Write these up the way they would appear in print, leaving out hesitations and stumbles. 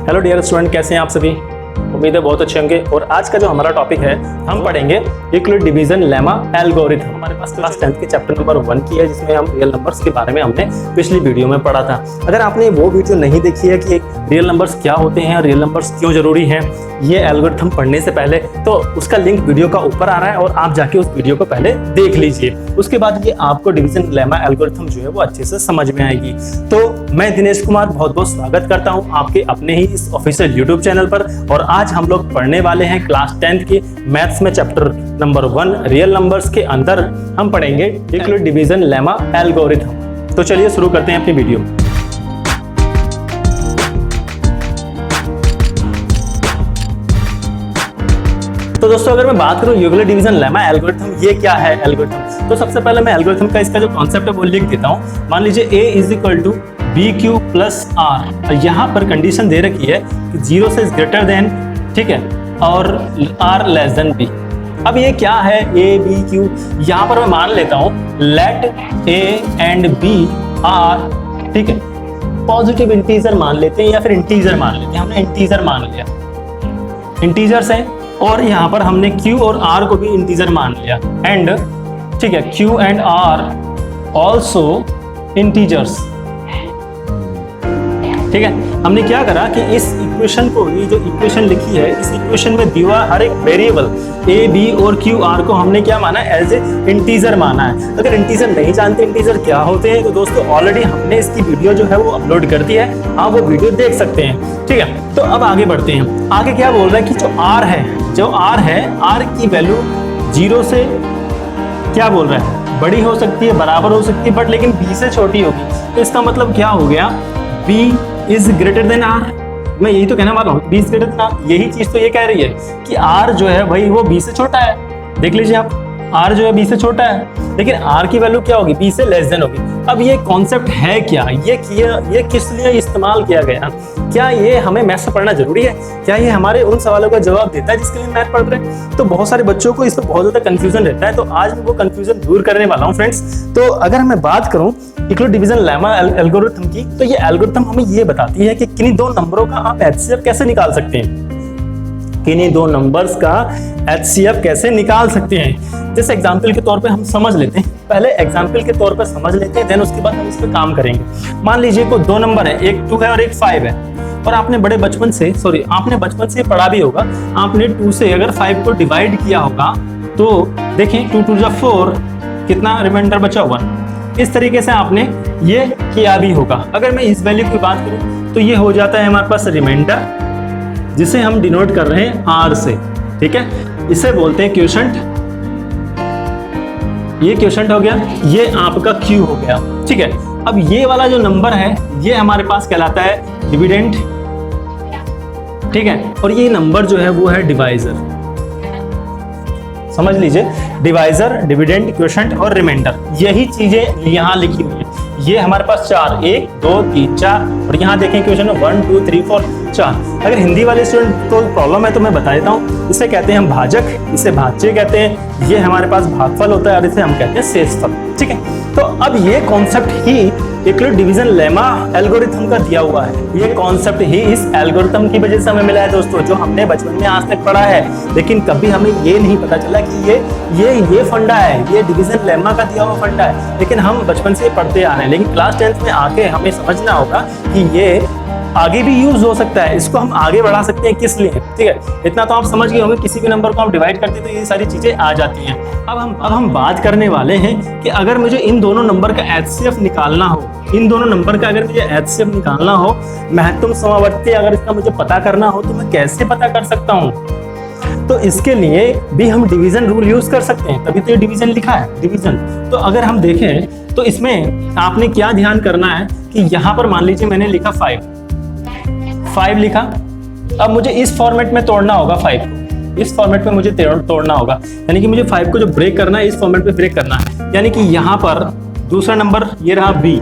Hello dear student, कैसे हैं आप सभी। उम्मीद है बहुत अच्छे होंगे। और आज का जो हमारा टॉपिक है, हम पढ़ेंगे यूक्लिड डिवीजन लेमा एल्गोरिथम। हमारे पास क्लास 10th के चैप्टर नंबर 1 की है, जिसमें हम रियल नंबर्स के बारे में हमने पिछली वीडियो में पढ़ा था। अगर आपने वो वीडियो नहीं देखी है कि रियल नंबर्स क्या होते हैं और रियल नंबर्स क्यों जरूरी हैं ये एल्गोरिथम पढ़ने से पहले, तो उसका लिंक वीडियो का ऊपर आ रहा है और आप जाके उस वीडियो को पहले देख लीजिए। उसके बाद ये आपको डिवीजन लेमा एल्गोरिथम जो है वो अच्छे से समझ में आएगी। तो मैं दिनेश कुमार बहुत बहुत स्वागत करता हूँ आपके अपने ही इस ऑफिशियल यूट्यूब चैनल पर। और आज हम लोग पढ़ने वाले हैं क्लास 10th के मैथ्स में चैप्टर नंबर 1 रियल नंबर्स के अंदर हम पढ़ेंगे यूक्लिड डिवीजन लेमा एल्गोरिथम। तो चलिए शुरू करते हैं अपनी वीडियो। तो दोस्तों, अगर मैं बात करूं यूक्लिड डिवीजन लेमा एल्गोरिथम, ये क्या है एल्गोरिथम, तो सबसे पहले मैं एल्गोरिथम का इसका जो कॉन्सेप्ट है वो लिख देता हूं। मान लीजिए a is equal to BQ plus R, और यहाँ पर कंडीशन दे रखी है कि 0 से ग्रेटर देन, ठीक है, और R लेस देन B। अब ये क्या है A B Q, यहाँ पर मैं मान लेता हूँ let A and B are, ठीक है, पॉजिटिव इंटीजर मान लेते हैं या फिर इंटीजर मान लेते हैं। हमने इंटीजर मान लिया, इंटीजर्स है, और यहाँ पर हमने Q और R को भी इंटीजर मान लिया एंड, ठीक है, Q and R also integers. ठीक है, हमने क्या करा कि इस इक्वेशन को, ये जो इक्वेशन लिखी है, इस इक्वेशन में दिया हर एक वेरिएबल A, B और Q, R को हमने क्या माना है, एज ए इंटीजर माना है। अगर इंटीजर नहीं जानते इंटीजर क्या होते हैं, तो दोस्तों ऑलरेडी हमने इसकी वीडियो जो है वो अपलोड कर दी है, आप वो वीडियो देख सकते हैं। ठीक है, तो अब आगे बढ़ते हैं। आगे क्या बोल रहा है कि जो R है, R की वैल्यू 0 से क्या बोल रहा है, बड़ी हो सकती है, बराबर हो सकती है, बट लेकिन B से छोटी होगी। तो इसका मतलब क्या हो गया, B is greater than R। मैं यही तो कहना वाला हूँ, B is greater than R। यही चीज तो ये कह रही है कि R जो है भाई वो B से छोटा है। देख लीजिए आप, R जो है B से छोटा है, लेकिन R की वैल्यू क्या होगी, B से लेस देन होगी। अब ये कॉन्सेप्ट है क्या, ये किस लिए इस्तेमाल किया गया, क्या ये हमें मैथ्स पढ़ना जरूरी है, क्या ये हमारे उन सवालों का जवाब देता है जिसके लिए मैथ पढ़ रहे हैं। तो बहुत सारे बच्चों को इस पर बहुत ज्यादा कंफ्यूजन रहता है, तो आज मैं वो कंफ्यूजन दूर करने वाला हूँ फ्रेंड्स। तो अगर मैं बात करूँ यूक्लिड डिवीजन लेमा एल्गोरिथम की, तो ये एल्गोरिथम हमें ये बताती है कि किन्हीं दो नंबरों का आप HCF कैसे निकाल सकते हैं, किन्हीं दो नंबर्स का HCF कैसे निकाल सकते हैं। जैसे एग्जाम्पल के तौर पे हम समझ लेते हैं, पहले एग्जाम्पल के तौर पे समझ लेते हैं, देन उसके बाद हम इस पे काम करेंगे। मान लीजिए कोई दो नंबर है, एक 2 है और एक 5 है, और आपने बचपन से पढ़ा भी होगा। आपने 2 से अगर 5 को डिवाइड किया होगा तो देखिए 2 2 4, कितना रिमाइंडर बचा, 1। इस तरीके से आपने ये किया भी होगा। अगर मैं इस वैल्यू की बात करूं तो ये हो जाता है हमारे पास रिमाइंडर, जिसे हम डिनोट कर रहे हैं R से। ठीक है, इसे बोलते हैं क्वोशंट। ये क्वोशंट हो गया, ये आपका Q हो गया। ठीक है, अब ये वाला जो नंबर है ये हमारे पास कहलाता है डिविडेंड। ठीक है, और ये नंबर जो है वो है डिवाइजर। समझ लीजिए, डिवाइजर, डिविडेंड, क्वोशंट और रिमाइंडर, यही चीजें यहाँ लिखी हुई है। ये हमारे पास 4, 1 2 3 4, और यहाँ देखें क्वेश्चन में 1 2 3 4 4। अगर हिंदी वाले स्टूडेंट को प्रॉब्लम है तो मैं बता देता हूँ, इसे कहते हैं हम भाजक, इसे भाज्य कहते हैं, ये हमारे पास भागफल होता है और इसे हम कहते हैं शेषफल। ठीक है, तो अब ये कॉन्सेप्ट ही यूक्लिड डिवीजन लेमा एल्गोरिथम का दिया हुआ है। ये कॉन्सेप्ट ही इस एल्गोरिथम की वजह से हमें मिला है दोस्तों, जो हमने बचपन में आज तक पढ़ा है, लेकिन कभी हमें ये नहीं पता चला कि ये फंडा है, ये डिवीजन लेमा का दिया हुआ फंडा है, लेकिन हम बचपन से पढ़ते आ रहे हैं। लेकिन क्लास 10th में आके हमें समझना होगा कि ये आगे भी यूज हो सकता है, इसको हम आगे बढ़ा सकते हैं किस लिए। ठीक है, इतना तो आप समझ गए होंगे, किसी भी नंबर को हम डिवाइड करते हैं तो ये सारी चीजें आ जाती हैं। अब हम बात करने वाले हैं कि अगर मुझे इन दोनों नंबर का HCF निकालना हो, इन दोनों नंबर का अगर मुझे HCF निकालना हो, महत्तम समवर्ती अगर इसका मुझे पता करना हो, तो मैं कैसे पता कर सकता हूँ। तो इसके लिए भी हम डिवीजन रूल यूज कर सकते हैं, तभी तो ये डिवीजन लिखा है, डिवीजन। तो अगर हम देखें तो इसमें आपने क्या ध्यान करना है कि यहाँ पर मान लीजिए मैंने लिखा 5 लिखा, अब मुझे इस फॉर्मेट में तोड़ना होगा 5 को, इस फॉर्मेट में मुझे तोड़ना होगा, यानी कि मुझे 5 को जो ब्रेक करना है इस फॉर्मेट में ब्रेक करना है। यानी कि यहाँ पर दूसरा नंबर ये रहा B,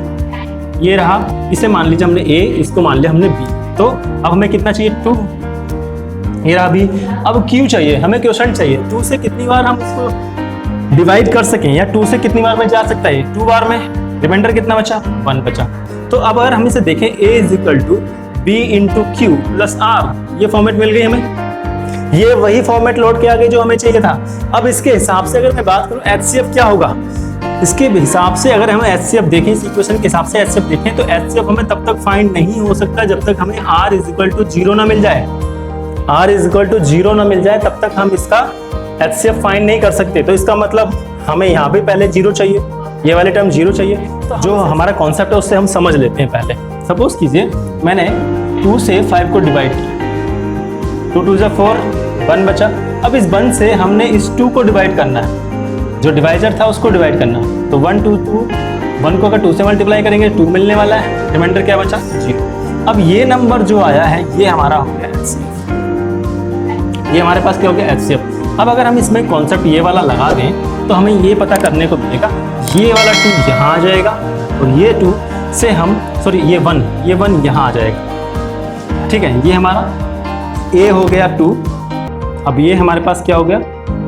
ये रहा, इसे मान लीजिए हमने A, इसको मान लिया हमने B, तो अब हमें कितना चाहिए, 2, ये रहा B। अब Q चाहिए, हमें क्वोशंट चाहिए, 2 से कितनी बार हम इसको डिवाइड कर सकें, या 2 से कितनी बार में जा सकता है, 2 बार में। रिमाइंडर कितना बचा, 1 बचा। तो अब अगर हम इसे देखें, A is equal to b into Q plus R, ये फॉर्मेट मिल गई हमें। ये वही फॉर्मेट लौट के आ गई जो हमें चाहिए था। अब इसके हिसाब से अगर मैं बात करूं HCF क्या होगा, इसके हिसाब से अगर हम HCF देखें, इस इक्वेशन के हिसाब से HCF देखें तो HCF हमें तब तक फाइंड नहीं हो सकता जब तक हमें r इज इक्वल टू 0 ना मिल जाए। r इज इक्वल टू 0 ना मिल जाए तब तक हम इसका HCF फाइंड नहीं कर सकते। तो इसका मतलब हमें यहाँ पे पहले 0 चाहिए, ये वाले टर्म 0 चाहिए। तो जो हमारा कॉन्सेप्ट है उससे हम समझ लेते हैं पहले। सपोज कीजिए मैंने 2 से 5 को डिवाइड किया, 2 2 जा 4, 1 बचा। अब इस 1 से हमने इस 2 को डिवाइड करना है, जो डिवाइजर था उसको डिवाइड करना है। तो 1 2 2, 1 को अगर 2 से मल्टीप्लाई करेंगे 2 मिलने वाला है, रिमाइंडर क्या बचा 0। अब ये नंबर जो आया है ये हमारा हो गया HCF, ये हमारे पास क्या हो गया HCF। अब अगर हम इसमें कॉन्सेप्ट ये वाला लगा दें तो हमें ये पता करने को मिलेगा, ये वाला 2 यहाँ आ जाएगा और ये 2 से हम ये 1 यहाँ आ जाएगा। ठीक है, ये हमारा A हो गया 2। अब ये हमारे पास क्या हो गया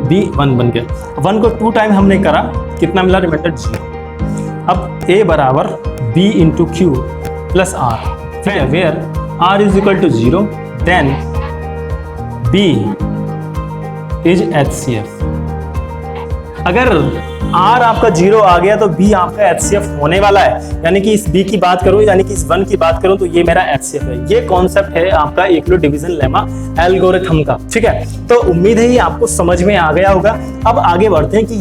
B 1 बन गया। 1 को 2 टाइम हमने करा, कितना मिला रिमाइंडर 0। अब A बराबर B into Q plus R, where R is equal to 0 then B is HCF। अगर R आपका 0 आ गया तो B आपका HCF होने वाला है। यानी कि इस B की बात करूं, यानी कि इस 1 की बात करूं तो ये मेरा HCF है। ये कॉन्सेप्ट है आपका यूक्लिड डिवीजन लेमा एल्गोरिथम का। ठीक है, तो उम्मीद है ये आपको समझ में आ गया होगा। अब आगे बढ़ते हैं कि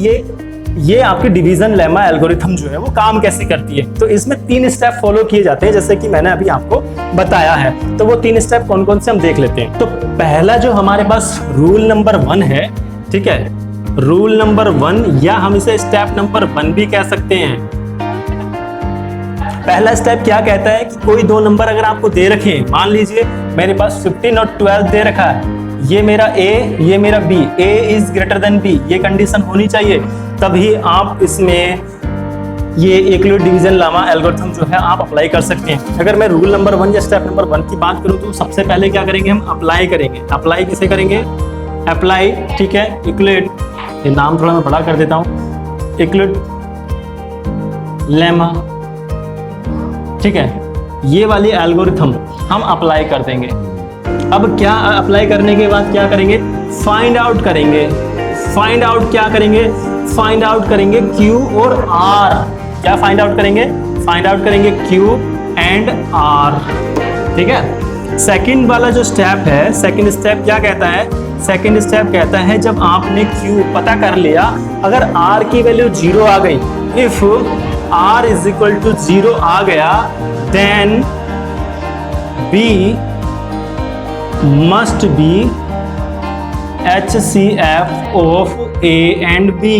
ये आपकी डिवीजन लेमा एल्गोरिथम जो है वो काम कैसे करती है। तो इसमें 3 स्टेप फॉलो किए जाते हैं जैसे कि मैंने अभी आपको बताया है। तो वो 3 स्टेप कौन कौन से हम देख लेते हैं। तो पहला जो हमारे पास रूल नंबर 1 है, ठीक है, रूल नंबर 1 या हम इसे स्टेप नंबर 1 भी कह सकते हैं। पहला स्टेप क्या कहता है कि कोई 2 नंबर अगर आपको दे रखे, मान लीजिए मेरे पास 15 और 12 दे रखा है, ये मेरा A, ये मेरा B, A is greater than B, ये कंडीशन होनी चाहिए, तभी आप इसमें ये यूक्लिड डिवीजन लेमा एल्गोरिथम जो है आप अप्लाई कर सकते हैं। अगर मैं रूल नंबर 1 या स्टेप नंबर 1 की बात करूं तो सबसे पहले क्या करेंगे, हम अप्लाई करेंगे। अप्लाई किसे करेंगे, अप्लाई, ठीक है, यूक्लिड, ये नाम थोड़ा मैं बड़ा कर देता हूं, यूक्लिड लेमा, ठीक है, ये वाली एल्गोरिथम हम अप्लाई कर देंगे। अब क्या अप्लाई करने के बाद क्या करेंगे, फाइंड आउट करेंगे। फाइंड आउट क्या करेंगे, फाइंड आउट करेंगे Q और R। क्या फाइंड आउट करेंगे, फाइंड आउट करेंगे Q एंड R। ठीक है, सेकंड वाला जो स्टेप है, सेकंड स्टेप क्या कहता है, सेकंड स्टेप कहता है जब आपने Q पता कर लिया, अगर R की वैल्यू 0 आ गई, if R is equal to 0 आ गया, then B must be HCF of A and B।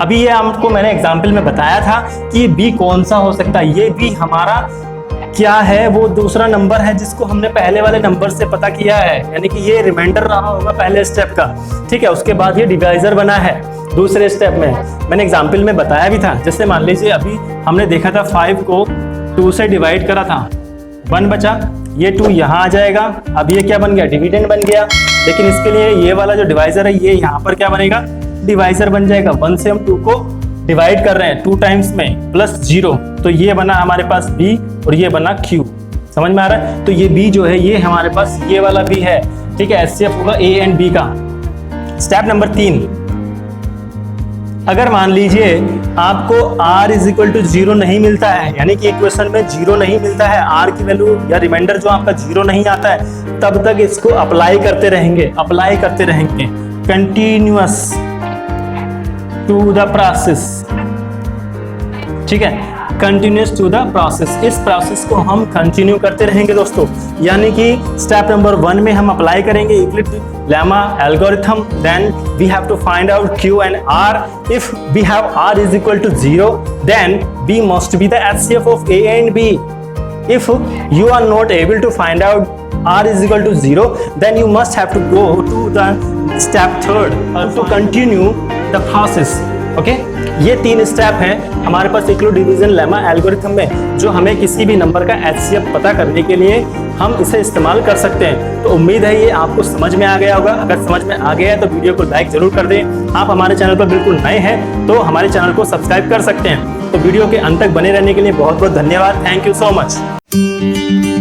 अभी ये आपको मैंने एग्जाम्पल में बताया था कि B कौन सा हो सकता है। ये B हमारा क्या है, वो दूसरा नंबर है जिसको हमने पहले वाले नंबर से पता किया है, यानी कि ये रिमाइंडर रहा होगा पहले स्टेप का। ठीक है, उसके बाद ये डिवाइजर बना है दूसरे स्टेप में। मैंने एग्जाम्पल में बताया भी था, जैसे मान लीजिए अभी हमने देखा था 5 को 2 से डिवाइड करा था, 1 बचा, ये 2 यहाँ आ जाएगा। अब ये क्या बन गया, डिविडेंड बन गया। लेकिन इसके लिए ये वाला जो डिवाइजर है ये यहाँ पर क्या बनेगा, डिवाइजर बन जाएगा। 1 से हम 2 को डिवाइड कर रहे हैं 2 टाइम्स में, प्लस 0, तो ये बना हमारे पास B और ये बना Q। समझ में आ रहा है। तो ये B जो है ये हमारे पास ये वाला B है। ठीक है, HCF होगा A एंड B का। स्टेप नंबर 3, अगर मान लीजिए आपको R इज इक्वल टू 0 नहीं मिलता है, यानी कि इक्वेशन में 0 नहीं मिलता है, R की वैल्यू या रिमाइंडर जो आपका 0 नहीं आता है, तब तक इसको अप्लाई करते रहेंगे, अप्लाई करते रहेंगे कंटिन्यूअस टू द प्रोसेस। ठीक है, कंटिन्यूस टू द प्रोसेस। इस प्रोसेस को हम कंटिन्यू करते रहेंगे दोस्तों। यानी कि स्टेप नंबर 1 में हम अप्लाई करेंगे Euclid lemma algorithm, then we have to find out Q and R. If we have R is equal to 0, then B must be the HCF of A and B. If you are not able to find out R is equal to 0, then you must have to go to the step 3rd to continue the process. Okay, ये 3 step हैं हमारे पास Euclid division lemma algorithm में, जो हमें किसी भी number का HCF पता करने के लिए हम इसे इस्तेमाल कर सकते हैं। तो उम्मीद है ये आपको समझ में आ गया होगा। अगर समझ में आ गया है तो वीडियो को लाइक जरूर कर दें। आप हमारे चैनल पर बिल्कुल नए हैं तो हमारे चैनल को सब्सक्राइब कर सकते हैं। तो वीडियो के अंत तक बने रहने के लिए बहुत बहुत धन्यवाद। Thank you so much.